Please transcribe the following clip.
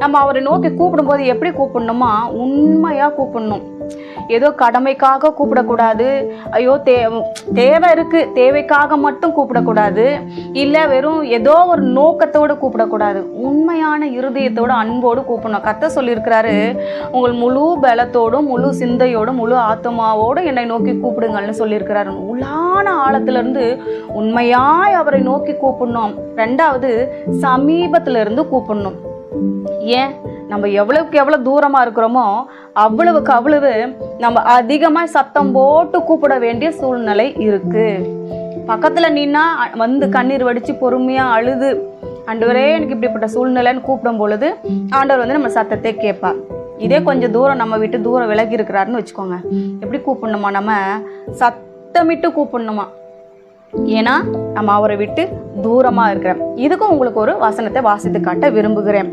நம்ம அவரை நோக்கி கூப்பிடும்போது எப்படி கூப்பிடணுமா, உண்மையாக கூப்பிடணும். ஏதோ கடமைக்காக கூப்பிடக்கூடாது. ஐயோ தேவை இருக்குது தேவைக்காக மட்டும் கூப்பிடக்கூடாது. இல்லை வெறும் ஏதோ ஒரு நோக்கத்தோடு கூப்பிடக்கூடாது. உண்மையான இருதயத்தோடு அன்போடு கூப்பிடணும். கர்த்தர் சொல்லியிருக்கிறாரு, உங்கள் முழு பலத்தோடும் முழு சிந்தையோடும் முழு ஆத்மாவோடு என்னை நோக்கி கூப்பிடுங்கள்னு சொல்லியிருக்கிறாரு. உள்ளான ஆழத்திலிருந்து உண்மையாய் அவரை நோக்கி கூப்பிடணும். ரெண்டாவது, சமீபத்திலிருந்து கூப்பிடணும். ஏன், நம்ம எவ்வளவுக்கு எவ்வளோ தூரமாக இருக்கிறோமோ அவ்வளவுக்கு அவ்வளவு நம்ம அதிகமாக சத்தம் போட்டு கூப்பிட வேண்டிய சூழ்நிலை இருக்குது. பக்கத்தில் நின்னா வந்து கண்ணீர் வடித்து பொறுமையாக அழுது, ஆண்டவரே எனக்கு இப்படிப்பட்ட சூழ்நிலைன்னு கூப்பிடும் பொழுது ஆண்டவர் வந்து நம்ம சத்தத்தை கேட்பார். இதே கொஞ்சம் தூரம் நம்ம விட்டு தூரம் விலகி இருக்கிறாருன்னு வச்சுக்கோங்க, எப்படி கூப்பிடணுமா, நம்ம சத்தமிட்டு கூப்பிடணுமா. ஏன்னா நம்ம அவரை விட்டு தூரமாக இருக்கிறோம். இதுக்கும் உங்களுக்கு ஒரு வசனத்தை வாசித்து காட்ட விரும்புகிறேன்.